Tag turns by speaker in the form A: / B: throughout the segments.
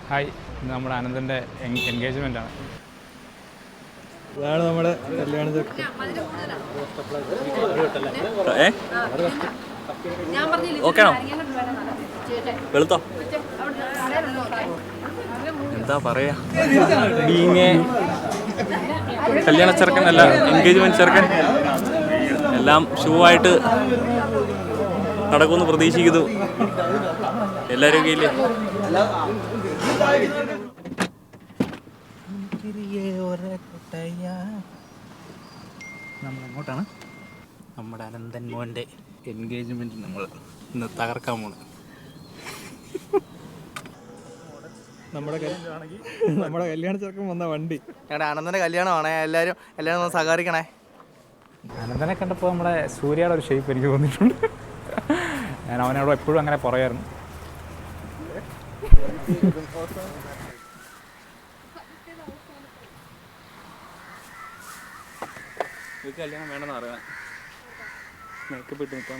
A: Hi, ഇന്ന് നമ്മുടെ അനന്തൻ്റെ engagement ആണ്.
B: ഇതാണ് നമ്മുടെ കല്യാണത്തിൽ
C: വെളുത്തോ എന്താ പറയാ, കല്യാണ ചെറുക്കൻ അല്ല എൻഗേജ്മെന്റ് ചെറുക്കൻ എല്ലാം ഷൂ ആയിട്ട് നടക്കുമെന്ന് പ്രതീക്ഷിക്കുന്നു. എല്ലാവരും ഒക്കെ ഇല്ലേ?
B: നമ്മളെങ്ങോട്ടാണ്? നമ്മുടെ അനന്തൻ മോൻ്റെ എൻഗേജ്മെൻറ്റ് നമ്മൾ ഇന്ന് തകർക്കാൻ പോണ്. നമ്മുടെ കല്യാണ ചെറുക്കൻ വന്ന വണ്ടി
D: ഞങ്ങളുടെ അനന്തൻ്റെ കല്യാണമാണേ. എല്ലാവരും ഒന്ന് സഹകരിക്കണേ.
A: അനന്തനെ കണ്ടപ്പോൾ നമ്മുടെ സൂര്യയുടെ ഒരു ഷേപ്പ് എനിക്ക് തോന്നിയിട്ടുണ്ട്. ഞാൻ അവനോട് എപ്പോഴും അങ്ങനെ പറയായിരുന്നു.
C: കല്യാണം വേണമെന്ന് അറിയാം. മേക്കപ്പ് ഇട്ട് നിൽക്കാൻ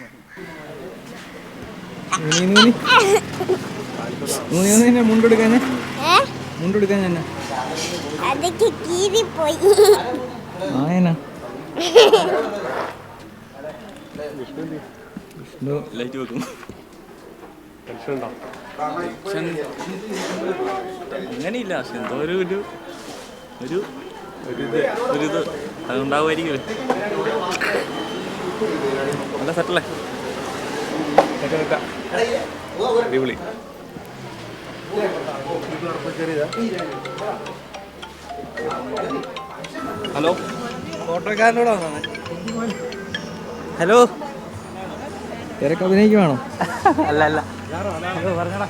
B: മുണ്ടെടുക്കാൻ തന്നെ ആയന
C: ലൈറ്റ് വെക്കും. അങ്ങനെയില്ല, പക്ഷെ എന്തോ ഒരു ഇത് അതുണ്ടാവുമായിരിക്കും. നല്ല സെറ്റല്ലേ? അടിപൊളി.
D: ഹലോ, ഫോട്ടോക്കാരനോട് വന്നേ. ഹലോ,
B: തിരക്ക് അഭിനയിക്കുവാണോ?
D: അല്ല അല്ല,
A: പറഞ്ഞടാ.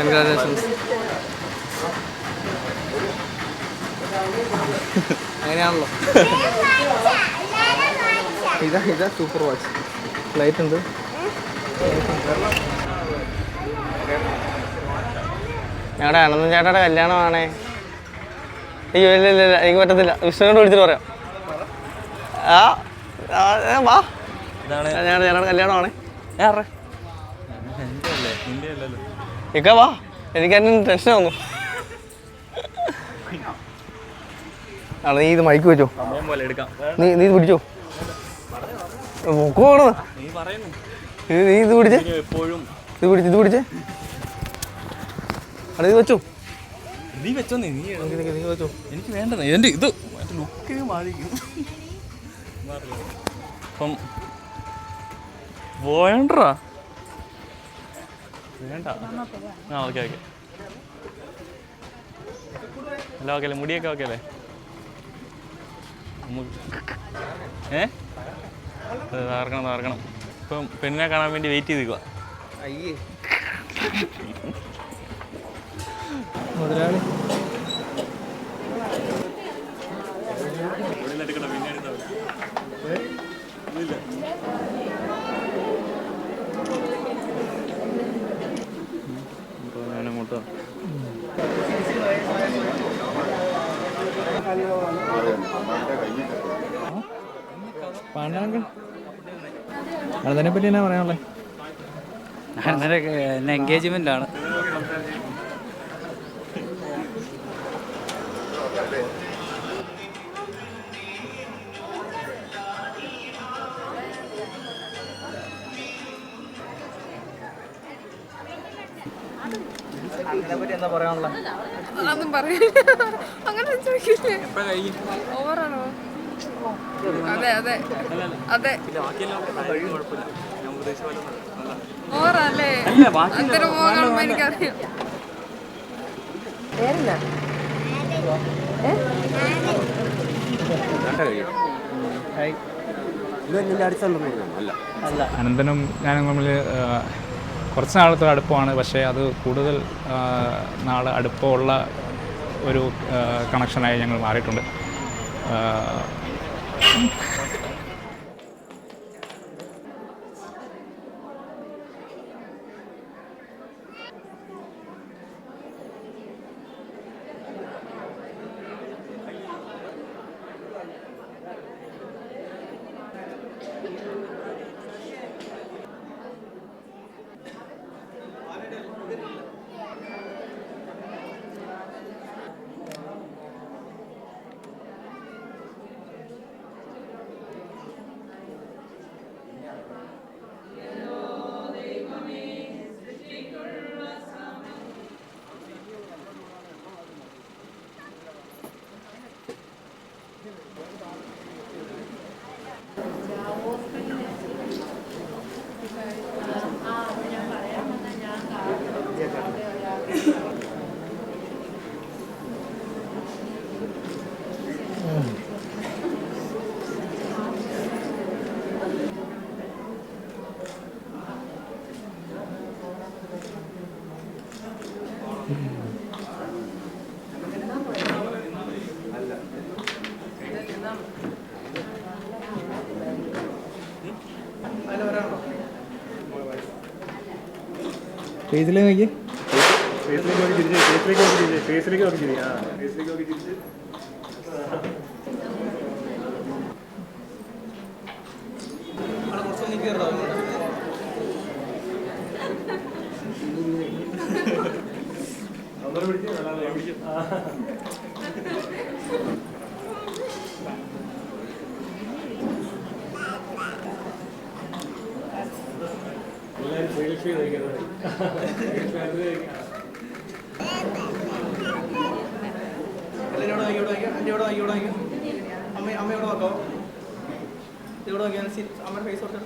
D: കൺഗ്രാജുലേഷൻസ്. അങ്ങനെയാണല്ലോ. ഇതാ സൂപ്പർ വാച്ച്. ലൈറ്റ് ഉണ്ട്. ഞങ്ങളുടെ അനന്തൻ ചേട്ടയുടെ കല്യാണമാണേ. അയ്യോ ഇല്ല എനിക്ക് പറ്റത്തില്ല. വിഷ്ണുവിനോട് വിളിച്ചിട്ട് പറയാം. വാ, ഞങ്ങളുടെ കല്യാണമാണേ. ഇക്ക വാ, എനിക്ക് എന്നെ ടെൻഷൻ വന്നു. നീ ഇത് മൈക്ക് വെച്ചോ, നീ ഇത് പിടിച്ചോ. നീ ഇത് പിടിച്ചേ, ഇത് പിടിച്ചേ. അവിടെ ഇത് വെച്ചോ,
C: നീ വെച്ചോ. നീ
D: വെച്ചോ.
C: എനിക്ക് വേണ്ടത് എൻ്റെ ഇത് ലുക്ക് മാറിക്കും. അപ്പം വേണ്ടാ വേണ്ട. ഓക്കെ അല്ല, ഓക്കെ അല്ലേ? മുടിയൊക്കെ ഓക്കെ അല്ലേ? തകർക്കണം. ഇപ്പം പെണ്ണിനെ കാണാൻ വേണ്ടി വെയിറ്റ് ചെയ്ത് നിൽക്കുക.
D: അയ്യേ
B: മുതലാളി
C: ഞാനങ്ങോട്ടോ
B: പാണ്ടാങ്കൾ അതിനെ പറ്റി എന്നാ പറയാനുള്ളത്?
E: എൻഗേജ്മെൻ്റ് ആണ്.
D: അതിനെപ്പറ്റി എന്താ പറയാനുള്ളത്?
F: അതൊന്നും പറയില്ല. അങ്ങനെ ചോദിക്കില്ലേ? ഓവറാണോ? അതെ ഓവറല്ലേ? അത്തരം ഓവറാണെന്ന് എനിക്കറിയാം.
D: അല്ല.
A: അനന്തനും ഞാനും തമ്മിൽ കുറച്ച് നാളത്തെ അടുപ്പമാണ്. പക്ഷേ അത് കൂടുതൽ നാൾ അടുപ്പമുള്ള ഒരു കണക്ഷനായി ഞങ്ങൾ മാറിയിട്ടുണ്ട്.
E: ഫേസിലേക്ക് നോക്കി
D: അമ്മയോട് നോക്കോ ഇവിടെ നോക്കിയാൽ അമ്മയുടെ ഫേസ് കൊടുത്ത്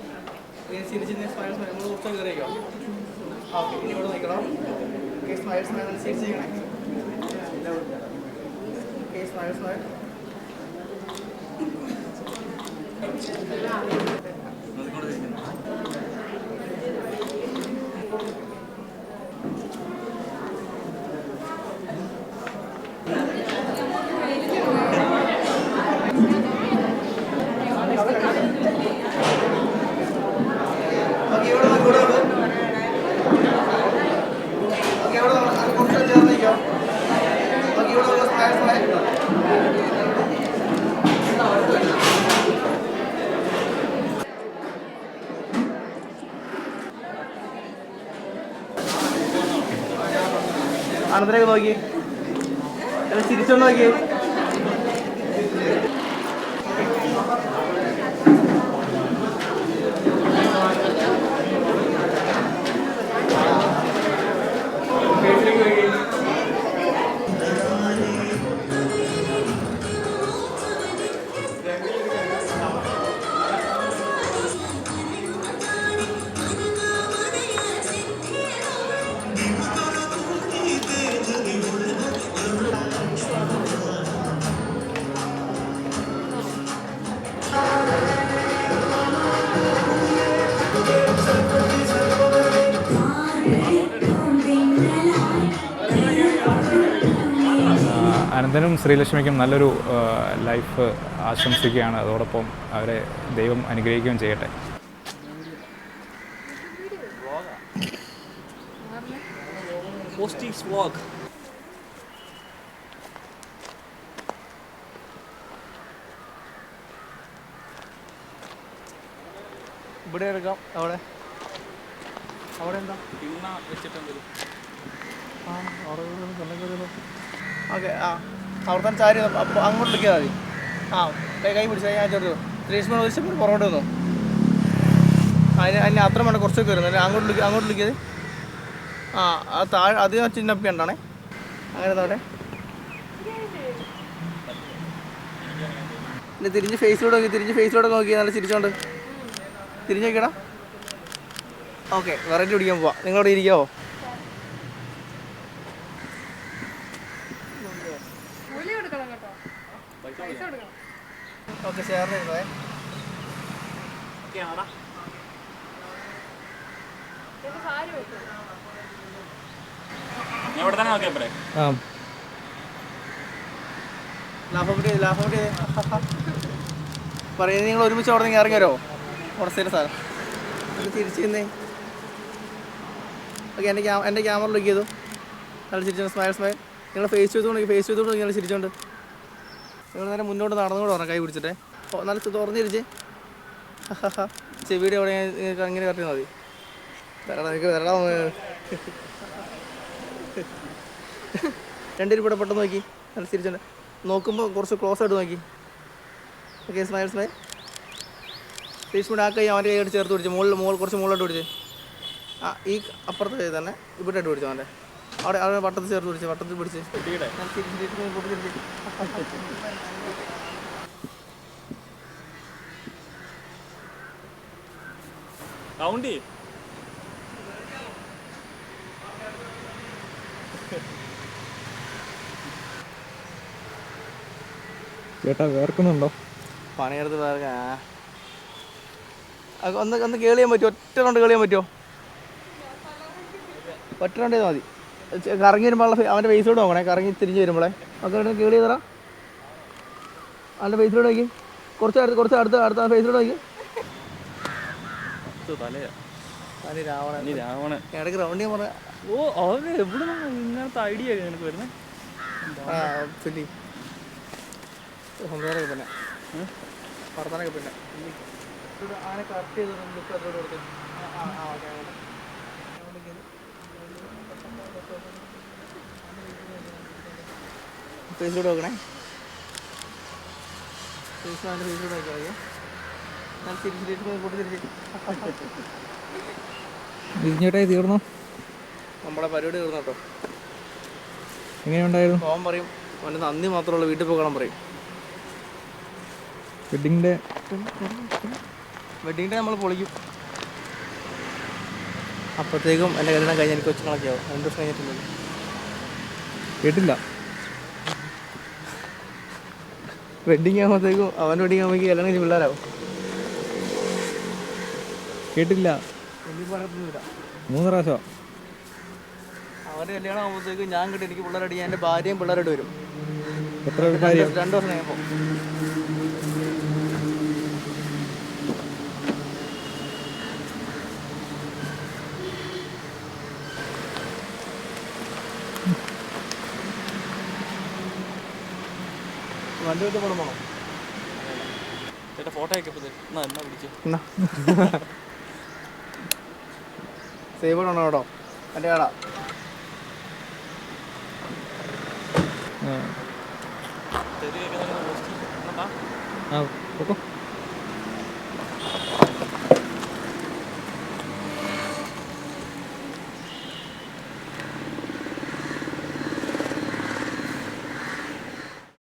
D: ചിരിച്ച് സ്മൈൽ നമ്മൾ കുറച്ച് കയറിയോ. ഓക്കെ, ഇനി ഇവിടെ നോക്കണം. ഓക്കെ, സ്മൈൽ സ്മൈൽ അനുസരിച്ച് ചെയ്യണേ. Okay, smile smile. അനന്തരൊക്കെ നോക്കി ചിരിച്ചോണ്ട് നോക്കി.
A: അനന്തനും ശ്രീലക്ഷ്മിക്കും നല്ലൊരു ലൈഫ് ആശംസിക്കുകയാണ്. അതോടൊപ്പം അവരെ ദൈവം അനുഗ്രഹിക്കുകയും ചെയ്യട്ടെ.
D: ഇവിടെ എടുക്കാം. അവിടെ അവിടെ എന്താ ഓക്കെ. ആ അവിടെ തന്നെ ചാരി അപ്പോൾ അങ്ങോട്ട് വിളിക്കാൽ മതി. ആ കൈ പിടിച്ചാൽ ഞാൻ ചെറുത് 3 സ്പൂൺ ഒരു സ്പൂൺ പൊറോട്ട വന്നു. അതിന് അത്ര വേണ്ട കുറച്ചൊക്കെ വരുന്നത്. അങ്ങോട്ട് വിളിക്കാതെ. ആ താഴെ അത് ചിന്നപ്പി ഉണ്ടാണേ. അങ്ങനെ അവിടെ പിന്നെ തിരിഞ്ഞ് ഫേസിലൂടെ നോക്കി നല്ല ചിരിച്ചോണ്ട് തിരിഞ്ഞ് നോക്കിയടാ. ഓക്കെ, വെറൈറ്റി പിടിക്കാൻ പോവാം. നിങ്ങളവിടെ ഇരിക്കാവോ? ഓക്കെ, ഷെയറിന് ഇരുന്നേ.
C: ഞാൻ ഇവിടെ തന്നെ നോക്കിയാൽ പോരെ?
D: ലാഭം പറയുന്നത് നിങ്ങൾ ഒരുമിച്ച് അവിടെ നിന്ന് ഇറങ്ങി വരുമോ? കുറച്ച് സാർ തിരിച്ചു നിന്നേ. ഓക്കെ, എൻ്റെ ക്യാമറ ലുക്ക് ചെയ്തു. നല്ല ചിരിച്ചോണ്ട് സ്മൈൽ. നിങ്ങൾ ഫേസ് ചെയ്തുകൊണ്ട് നിങ്ങൾ ചിരിച്ചോണ്ട് നിങ്ങൾ നേരെ മുന്നോട്ട് നടന്നുകൊണ്ട് പറഞ്ഞ കൈ പിടിച്ചിട്ടേ. നല്ല തുറന്നിരിച്ച് ചെവിയുടെ അവിടെ ഇങ്ങനെ കറക്റ്റ് മതി. രണ്ടുപേരും ഇവിടെ പെട്ടെന്ന് നോക്കി നല്ല ചിരിച്ചോണ്ട് നോക്കുമ്പോൾ കുറച്ച് ക്ലോസ് ആയിട്ട് നോക്കി. Okay, smile. ഫേസ് മൂഡ് ആ കൈ അവൻ്റെ കൈയായിട്ട് ചേർത്ത് പിടിച്ച് മുകളിൽ കുറച്ച് മുകളിലോട്ട് പിടിച്ച്. ആ ഈ അപ്പുറത്തെ കൈ തന്നെ ഇവിടെ ആയിട്ട് പിടിച്ചു അവൻ്റെ അവിടെ വട്ടത്തിൽ ചേർത്ത് പിടിച്ച് വട്ടത്തിൽ പിടിച്ച്
C: കൗണ്ട് ചെയ്യ്.
A: ചേട്ടാ വേർക്കുന്നുണ്ടോ?
D: പണിയെടുത്ത് വേറെ ഒന്ന് കേൾ ചെയ്യാൻ പറ്റുമോ? ഒറ്റ റൗണ്ട് കേൾ ചെയ്യാൻ പറ്റുമോ? ഒറ്റ റൗണ്ട് ചെയ്താൽ മതി. കറങ്ങി വരുമ്പോൾ അവൻ്റെ ഫേസിലോട്ട് നോക്കണേ. കറങ്ങി തിരിഞ്ഞ് വരുമ്പോളേ ഒക്കെ കേൾ ചെയ്തറാ. അവൻ്റെ ഫേസിലോട്ട് നോക്കി. കുറച്ച് അടുത്ത ഫേസിലോട്ട് നോക്കി.
C: രാവണൻ
D: ഇടയ്ക്ക് റൗണ്ട് ചെയ്യാൻ പറഞ്ഞ
C: അവന് എവിടെ ഇങ്ങനത്തെ ഐഡിയ നിനക്ക് വരുന്നത്?
D: ഫില്ലി സംസാരമൊക്കെ പിന്നെ വർത്തനൊക്കെ പിന്നെ അങ്ങനെ കറക്റ്റ് ചെയ്ത് കൊടുത്ത് ഫേസിലൂടെ നോക്കണേ. ഫേസിലൂടെ നോക്കിയാൽ
A: ചേട്ടായി തീർന്നു.
D: നമ്മുടെ പരിപാടി തീർന്നു കേട്ടോ.
A: എങ്ങനെയുണ്ടായിരുന്നു?
D: പോകാൻ പറയും. അവൻ്റെ നന്ദി മാത്രമുള്ള വീട്ടിൽ പോകണം പറയും.
A: വെഡിങ് ഡേ
D: നമ്മൾ പൊളിക്കും. അപ്പോഴത്തേക്കും എൻ്റെ കല്യാണം കഴിഞ്ഞാൽ എനിക്ക് കൊച്ചുങ്ങളൊക്കെ ആവും. 2 ദിവസം കഴിഞ്ഞിട്ടില്ലല്ലോ.
A: കേട്ടില്ല.
D: വെഡിങ് ആകുമ്പോഴത്തേക്കും അവൻ്റെ വെഡിങ് ആകുമ്പോൾ കല്യാണം കഴിഞ്ഞ് പിള്ളേരാവും.
A: കേട്ടില്ല.
D: എനിക്ക് പറയത്തൊന്നുമില്ല.
A: 3 പ്രാവശ്യം.
D: അവൻ്റെ കല്യാണം ആകുമ്പോഴത്തേക്കും ഞാൻ കിട്ടി എനിക്ക് പിള്ളേരടി. എൻ്റെ ഭാര്യയും പിള്ളേരോട് വരും.
A: എത്ര കാര്യം?
D: 2 ദിവസം കഴിയുമ്പോൾ വണ്ടി വെച്ച് പണം പോകണം.
C: ചേട്ടാ ഫോട്ടോ ഒക്കെ എന്നാ പിടിച്ചു
D: സേവ് ചെയ്യണോ കേട്ടോ എൻ്റെ കട.
C: ചെറിയൊക്കെ
A: ആ